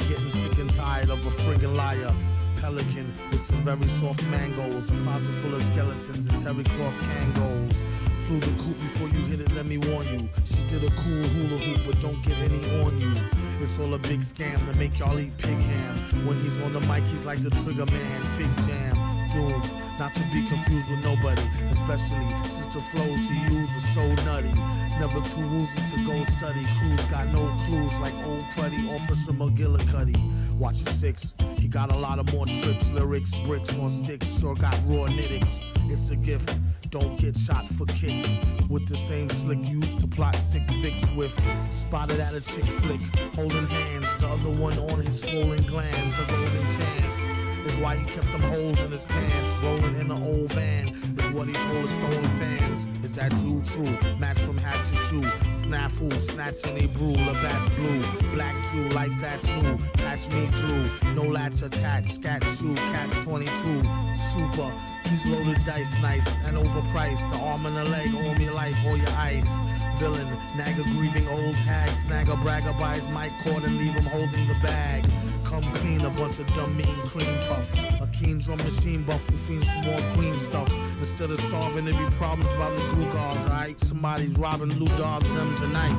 Getting sick and tired of a friggin' liar. Pelican with some very soft mangoes, a closet full of skeletons and terry cloth Kangos. Flew the coop before you hit it, let me warn you. She did a cool hula hoop, but don't get any on you. It's all a big scam to make y'all eat pig ham. When he's on the mic, he's like the trigger man, fig jam. Doom, not to be confused with nobody, especially since the flows he used was so nutty. Never too woozy to go study. Crews got no clues like old cruddy Officer McGillicuddy. Watch your six, he got a lot of more tricks, lyrics, bricks on sticks, sure got raw nitticks. It's a gift, don't get shot for kicks. With the same slick used to plot sick Vicks with. Spotted at a chick flick, holding hands, the other one on his swollen glands, a golden chance. Is why he kept them holes in his pants. Rolling in an old van is what he told his stolen fans. Is that you true? Match from hat to shoe. Snafu, snatching a brew. Labatt's blue. Black Jew like that's new. Patch me through. No latch attached. Scat shoe. Catch 22. Super. He's loaded dice nice and overpriced. The arm and a leg, all me life, all your ice. Villain, nag a grieving old hag. Snag a bragger by his mic cord and leave him holding the bag. Come clean, a bunch of dumb mean cream puffs. A keen drum machine buff who fiends for more green stuff. Instead of starving, there be problems by the glue guards, alright? Somebody's robbing Lou Dobbs them tonight.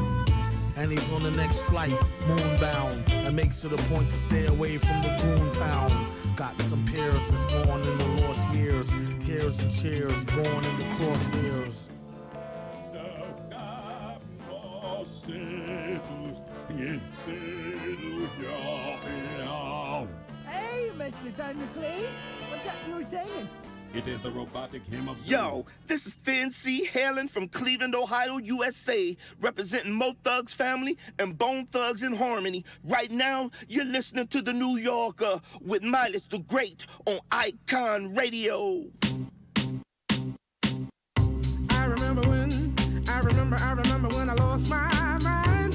And he's on the next flight, moonbound, and makes it a point to stay away from the goon pound. Got some peers that's gone in the lost years. Tears and cheers, born in the crosshairs. Hey, Mr. Daniel Cleave, what's that you were saying? It is the robotic hymn of Yo, this is Thin C hailing from Cleveland, Ohio, USA, representing Mo Thugs family and Bone Thugs in Harmony. Right now, you're listening to the New Yorker with Mylious the Great on Icon Radio. I remember when I lost my mind.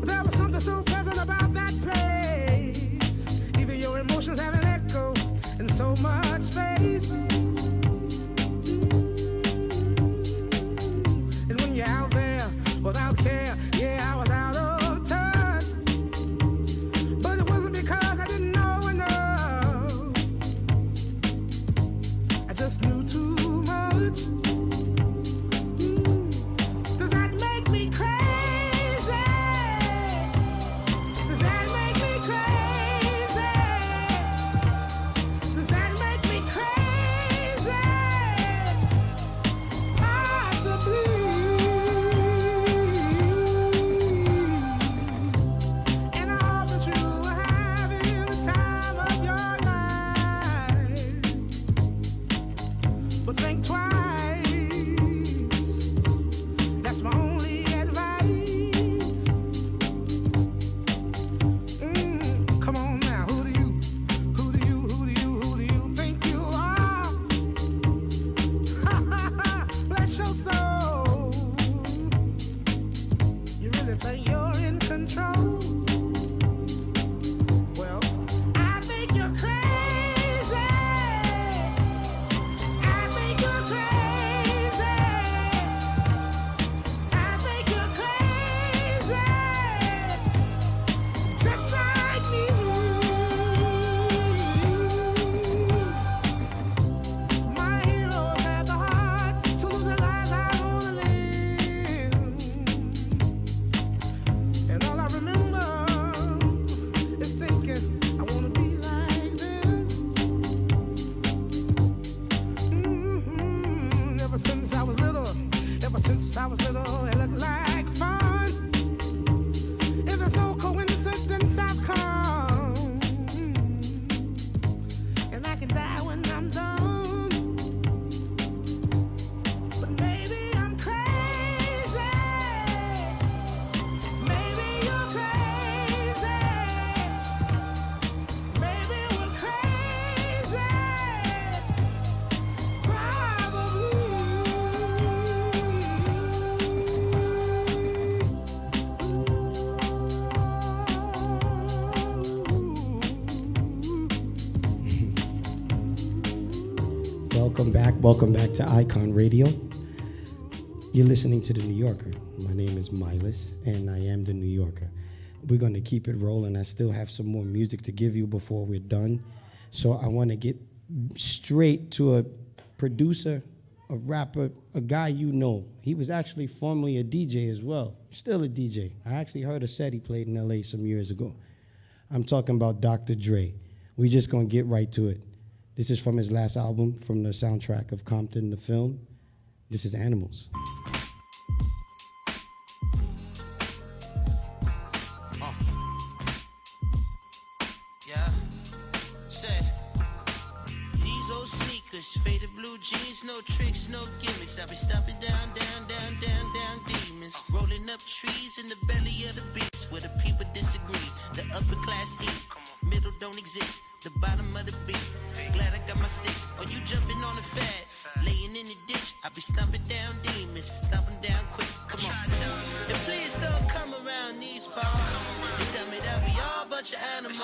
There was something so pleasant about that place. Even your emotions have an echo in so much space. And when you're out there without care, yeah, I was out of touch. But it wasn't because I didn't know enough. I just knew too much. Does that make me crazy? Does that make me crazy? was little. Ever since I was little, it looked like fun. If there's no coincidence, I've come. And I can die when I'm done. But maybe I'm crazy. Maybe you're crazy. Maybe we're crazy. Welcome back to Icon Radio. You're listening to the New Yorker. My name is Mylious, and I am the New Yorker. We're going to keep it rolling. I still have some more music to give you before we're done. So I want to get straight to a producer, a rapper, a guy you know. He was actually formerly a DJ as well. Still a DJ. I actually heard a set he played in LA some years ago. I'm talking about Dr. Dre. We just going to get right to it. This is from his last album, from the soundtrack of Compton, the film. This is Animals. Yeah, say, these old sneakers, faded blue jeans, no tricks, no gimmicks. I be stomping down demons, rolling up trees in the belly of the beast where the people disagree. The upper class eat, middle don't exist, the bottom of the beat. Glad I got my sticks. Are you jumping on the fad? Laying in the ditch, I be stomping down demons, stomping down quick. Come on, and please don't come around these parts and tell me that we all a bunch of animals.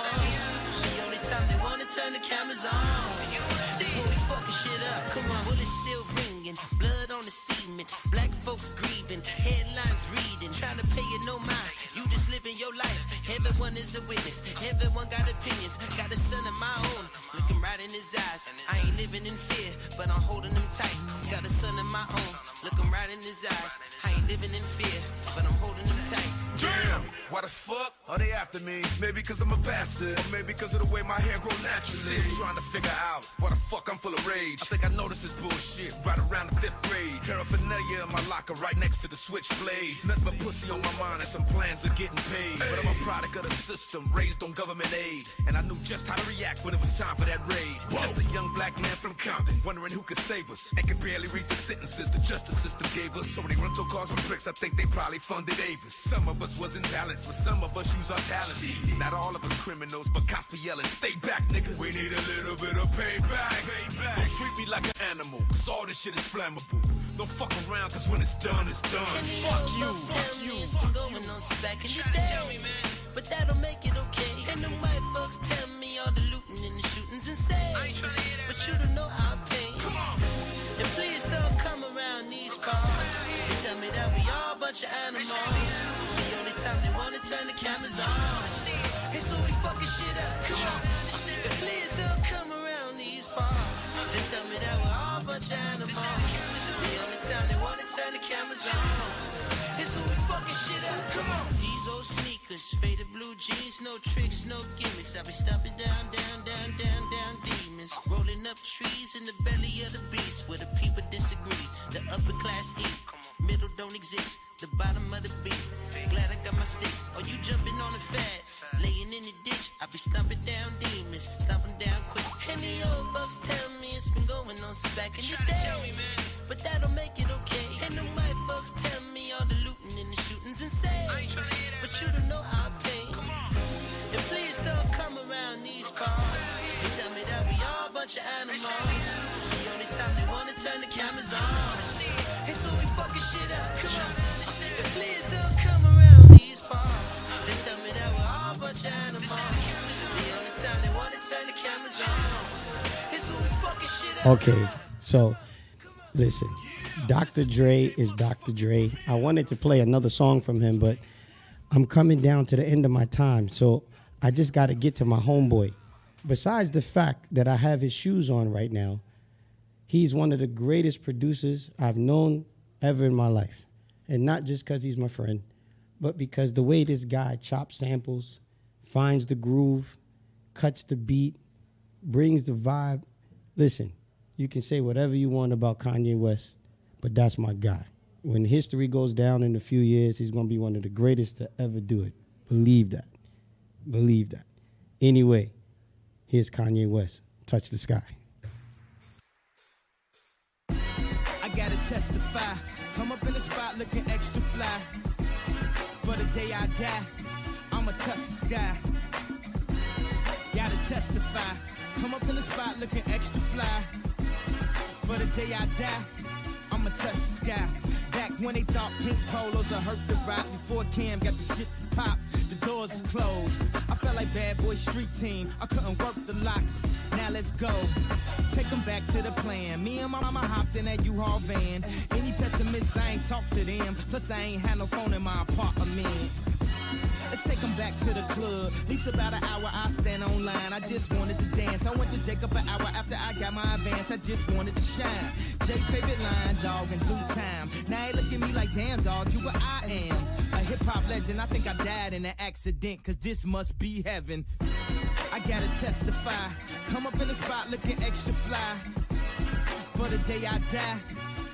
The only time they wanna turn the cameras on is when we fucking shit up. Come on, bullets still ringing, blood on the cement, black folks grieving, headlines reading, trying to pay it no mind. You just living your life. Everyone is a witness. Everyone got opinions. Got a son of my own, looking right in his eyes. I ain't living in fear, but I'm holding him tight. Got a son of my own, looking right in his eyes. I ain't living in fear, but I'm holding him tight. Damn, why the fuck are they after me? Maybe cause I'm a bastard, or maybe cause of the way my hair grow naturally. Still trying to figure out why the fuck I'm full of rage. I think I noticed this bullshit right around the 5th grade. Paraphernalia in my locker right next to the switchblade. Nothing but pussy on my mind and some plans of getting paid. But I'm a product of the system, raised on government aid. And I knew just how to react when it was time for that raid. Just a young black man from Compton, wondering who could save us. And could barely read the sentences the justice system gave us. So many rental cars with bricks, I think they probably funded Avis. Some of us wasn't balanced, but some of us use our talents. Not all of us criminals, but cops be yelling, stay back, nigga. We need a little bit of payback. Don't treat me like an animal, cause all this shit is flammable. Don't fuck around, cause when it's done, it's done. Fuck you, fuck you. It's been going on since back in the day, but that'll make it okay. And the white folks tell me all the looting and the shootings insane, but you don't know our pain. Come on. And please don't come around these parts and tell me that we all a bunch of animals. The only time they wanna turn the cameras on is when we fucking shit up. Come on. And please don't come around these parts and tell me that we're all a bunch of animals. The only time they wanna turn the cameras on is when we fucking shit up. Come on. These old sneakers, faded blue jeans, no tricks, no gimmicks. I be stomping down demons, rolling up trees in the belly of the beast where the people disagree. The upper class eat, middle don't exist, the bottom of the beat. Glad I got my sticks. Are you jumping on the fad? Laying in the ditch, I be stomping down demons, stomping down quick. And the old bucks tell me it's been going on since back in the day, but that'll make it okay. And the white folks tell me all the looting and the shootings insane, but you don't know our pain. And please don't come around these parts and tell me that we all a bunch of animals. The only time they wanna turn the cameras on is when we fucking shit up. Come on. And please don't come around these parts and tell me that we're all a bunch of animals. The only time they wanna turn the cameras on is when we fucking shit up. Okay, so listen, Dr. Dre is Dr. Dre. I wanted to play another song from him, but I'm coming down to the end of my time, so I just got to get to my homeboy. Besides the fact that I have his shoes on right now, he's one of the greatest producers I've known ever in my life. And not just because he's my friend, but because the way this guy chops samples, finds the groove, cuts the beat, brings the vibe. Listen, you can say whatever you want about Kanye West, but that's my guy. When history goes down in a few years, he's going to be one of the greatest to ever do it. Believe that. Believe that. Anyway, here's Kanye West, Touch the Sky. I gotta testify. Come up in the spot looking extra fly. For the day I die, I'ma touch the sky. Gotta testify. Come up in the spot looking extra fly. For the day I die, I'ma touch the sky. Back when they thought pink polos would hurt the rock. Before Cam got the shit to pop, the doors was closed. I felt like Bad Boy Street Team. I couldn't work the locks. Now let's go. Take them back to the plan. Me and my mama hopped in that U-Haul van. Any pessimists, I ain't talk to them. Plus I ain't had no phone in my apartment. Let's take them back to the club. At least about an hour I stand online. I just wanted to dance. I went to Jacob an hour after I got my advance. I just wanted to shine. Jay's favorite line, dog, in due time. Now he look at me like, damn, dog, you what I am. A hip-hop legend. I think I died in an accident, cause this must be heaven. I gotta testify. Come up in the spot looking extra fly. For the day I die,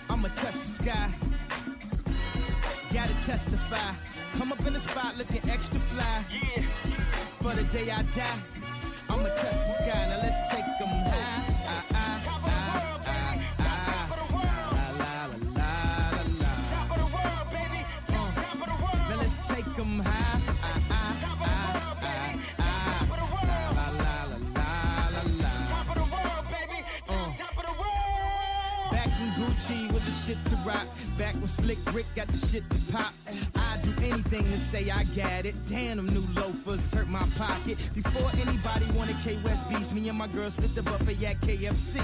I'ma touch the sky. Gotta testify. Come up in the spot looking extra fly. Yeah. For the day I die, I'ma touch the sky. Now let's take them high. Now let's take them high. Back when Gucci was the shit to rock. Back when Slick Rick got the shit to pop. I'd do anything to say I got it. Damn, them new loafers hurt my pocket. Before anybody wanted K-West beats, me and my girl split the buffet at KFC.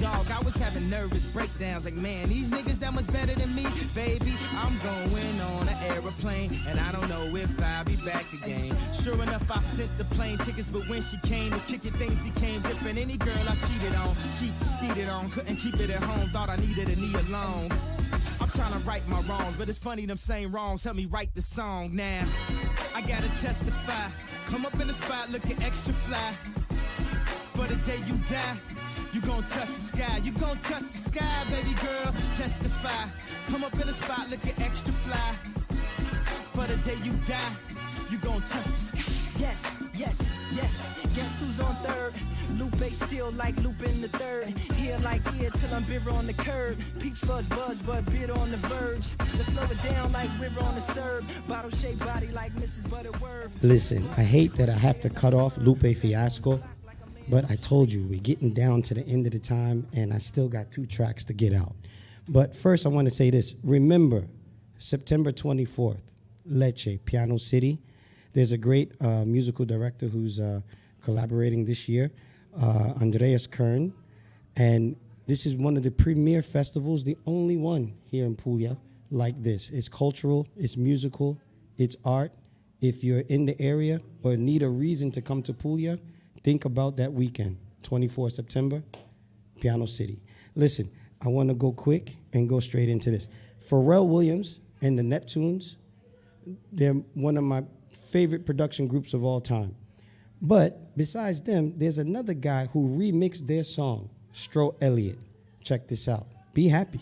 Dog, I was having nervous breakdowns. Like, man, these niggas that much better than me. Baby, I'm going on an aeroplane, and I don't know if I'll be back again. Sure enough, I sent the plane tickets, but when she came to kick it, things became different. Any girl I cheated on, she skeeted on, couldn't keep it at home, thought I needed a knee alone. I'm trying to right my wrongs, but it's funny them same wrongs help me write the song now. I gotta testify. Come up in the spot looking extra fly. For the day you die, you gon' touch the sky. You gon' touch the sky, baby girl. Testify. Come up in the spot looking extra fly. For the day you die, you gon' touch the sky. Yes, yes, yes. Guess who's on third? Lupe still like Lupe in the third. Here like here till I'm bitter on the curb. Peach fuzz buzz, but bitter on the verge. Let's slow it down like river on the serve. Bottle shaped body like Mrs. Butterworth. Listen, I hate that I have to cut off Lupe Fiasco, but I told you we're getting down to the end of the time, and I still got 2 tracks to get out. But first, I want to say this. Remember, September 24th, Lecce, Piano City. There's a great musical director who's collaborating this year, Andreas Kern. And this is one of the premier festivals, the only one here in Puglia like this. It's cultural, it's musical, it's art. If you're in the area or need a reason to come to Puglia, think about that weekend, 24 September, Piano City. Listen, I want to go quick and go straight into this. Pharrell Williams and the Neptunes, they're one of my favorite production groups of all time. But besides them, there's another guy who remixed their song, Stro Elliott. Check this out. Be happy.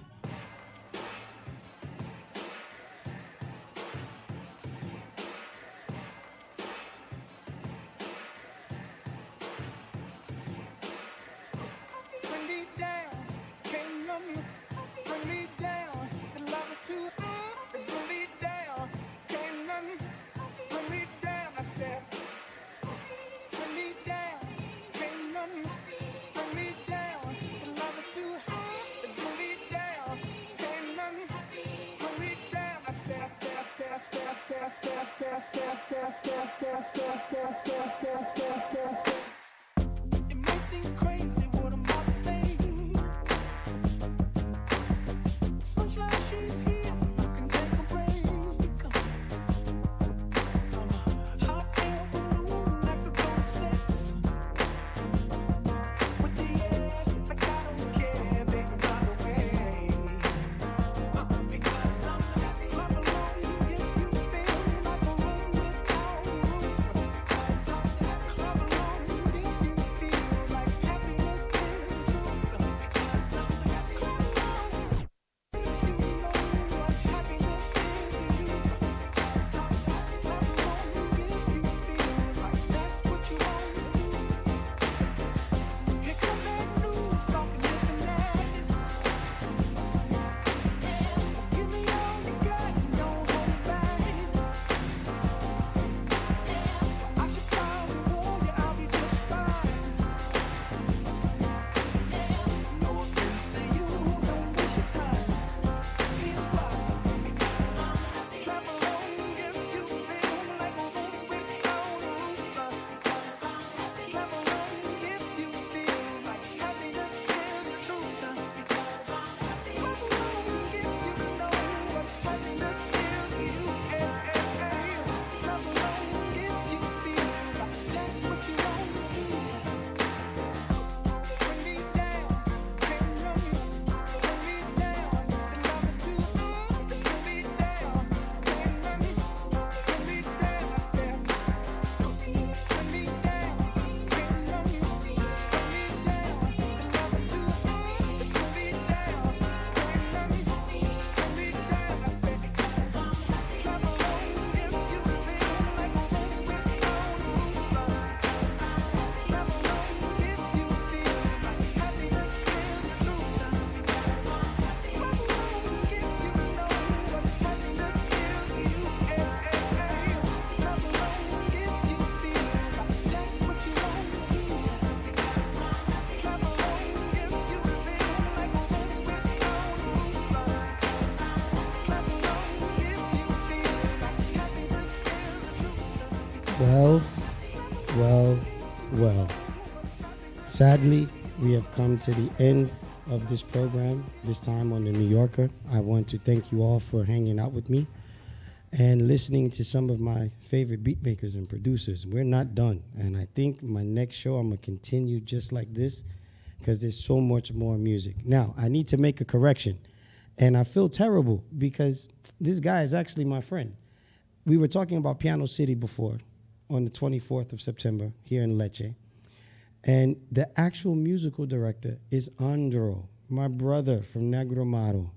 Down. Well, well, well. Sadly, we have come to the end of this program, this time on the New Yorker. I want to thank you all for hanging out with me and listening to some of my favorite beat makers and producers. We're not done, and I think my next show I'm going to continue just like this because there's so much more music. Now, I need to make a correction, and I feel terrible because this guy is actually my friend. We were talking about Piano City before on the 24th of September here in Lecce. And the actual musical director is Andro, my brother from Negromaro,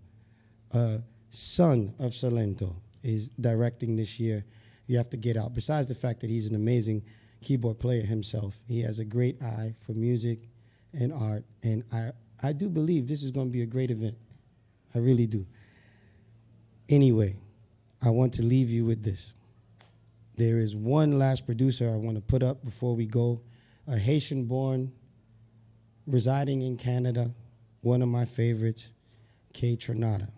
son of Salento, is directing this year. You have to get out. Besides the fact that he's an amazing keyboard player himself, he has a great eye for music and art. And I do believe this is going to be a great event. I really do. Anyway, I want to leave you with this. There is one last producer I want to put up before we go. A Haitian-born, residing in Canada, one of my favorites, K. Tronada.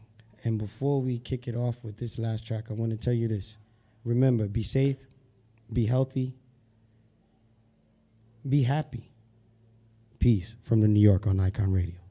And before we kick it off with this last track, I want to tell you this. Remember, be safe, be healthy, be happy. Peace from the New York on Icon Radio.